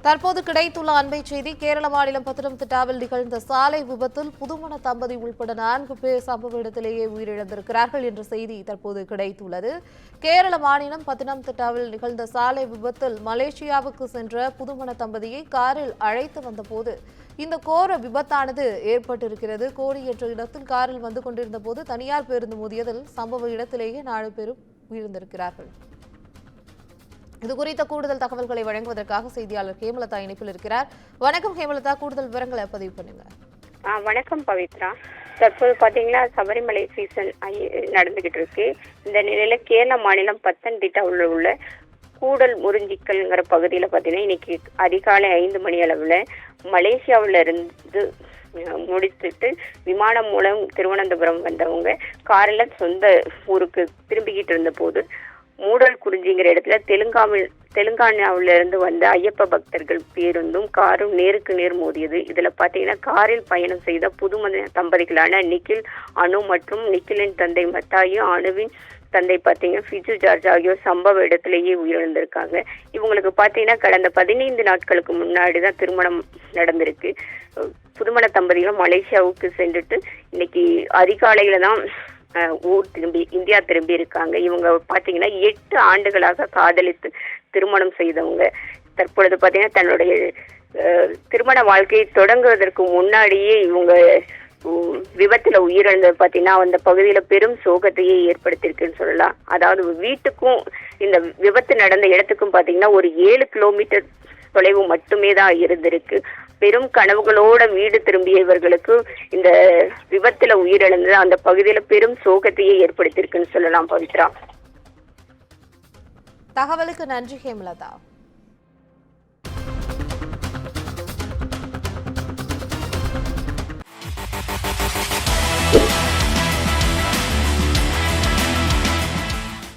தற்போது கிடைத்துள்ள அண்மை செய்தி. கேரள மாநிலம் பத்தனம்திட்டாவில் நிகழ்ந்த சாலை விபத்தில் புதுமண தம்பதி உள்பட 4 பேர் சம்பவ இடத்திலேயே உயிரிழந்திருக்கிறார்கள் என்ற செய்தி தற்போது கிடைத்துள்ளது. கேரள மாநிலம் பத்தனம்திட்டாவில் நிகழ்ந்த சாலை விபத்தில் மலேசியாவுக்கு சென்ற புதுமண தம்பதியை காரில் அழைத்து வந்தபோது இந்த கோர விபத்தானது ஏற்பட்டிருக்கிறது. கோடி என்ற இடத்தில் காரில் வந்து கொண்டிருந்த போது தனியார் பேருந்து மோதியதில் சம்பவ இடத்திலேயே 4 பேரும் உயிரிழந்திருக்கிறார்கள். இது குறித்த கூடுதல் தகவல்களை வழங்குவதற்காக செய்தியாளர் ஹேமலதா இணைப்பில் இருக்கிறார். வணக்கம் ஹேமலதா, கூடுதல் விவரங்களை பதிவு பண்ணுங்க. வணக்கம் பவித்ரா. தற்போது பாத்தீங்கன்னா சபரிமலை சீசன் நடந்துகிட்டு இருக்கு. இந்த நிலையில கேரள மாநிலம் பத்தனம்திட்டாவில் உள்ள கூடல் முறிஞ்சிக்கல்ங்கிற பகுதியில பாத்தீங்கன்னா இன்னைக்கு அதிகாலை 5 மணி அளவுல மலேசியாவில இருந்து முடித்துட்டு விமானம் மூலம் திருவனந்தபுரம் வந்தவங்க காரில் சொந்த ஊருக்கு திரும்பிக்கிட்டு இருந்த போது மூடல் குறிஞ்சிங்கிற இடத்துல தெலுங்கானாவில இருந்து வந்த ஐயப்ப பக்தர்கள் பேருந்தும் காரும் நேருக்கு நேர் மோதியது. இதுல பாத்தீங்கன்னா காரில் பயணம் செய்த புதுமண தம்பதிகளான நிக்கில், அனு மற்றும் நிக்கிலின் தந்தை மத்தாயு, அனுவின் தந்தை பாத்தீங்கன்னா ஃபிஜு ஜார்ஜ் ஆகியோர் சம்பவ இடத்திலேயே உயிரிழந்திருக்காங்க. இவங்களுக்கு பாத்தீங்கன்னா கடந்த 15 நாட்களுக்கு முன்னாடிதான் திருமணம் நடந்திருக்கு. புதுமண தம்பதிகளும் மலேசியாவுக்கு சென்றுட்டு இன்னைக்கு அதிகாலையில தான் இந்தியா திரும்பி இருக்காங்க. இவங்க பாத்தீங்கன்னா 8 ஆண்டுகளாக காதலித்து திருமணம் செய்தவங்க. தற்பொழுது பாத்தீங்கன்னா தன்னுடைய திருமண வாழ்க்கையை தொடங்குவதற்கு முன்னாடியே இவங்க விபத்துல உயிரிழந்தது பாத்தீங்கன்னா அந்த பகுதியில பெரும் சோகத்தையே ஏற்படுத்தியிருக்குன்னு சொல்லலாம். அதாவது வீட்டுக்கும் இந்த விபத்து நடந்த இடத்துக்கும் பாத்தீங்கன்னா ஒரு 7 கிலோமீட்டர் தொலைவு மட்டுமே தான் இருந்திருக்கு. பெரும் கனவுகளோட வீடு திரும்பிய இவர்களுக்கு இந்த விபத்துல உயிரிழந்தது அந்த பகுதியில பெரும் சோகத்தையே ஏற்படுத்தியிருக்குன்னு சொல்லலாம். பவித்ரா, தகவலுக்கு நன்றி ஹேமலதா.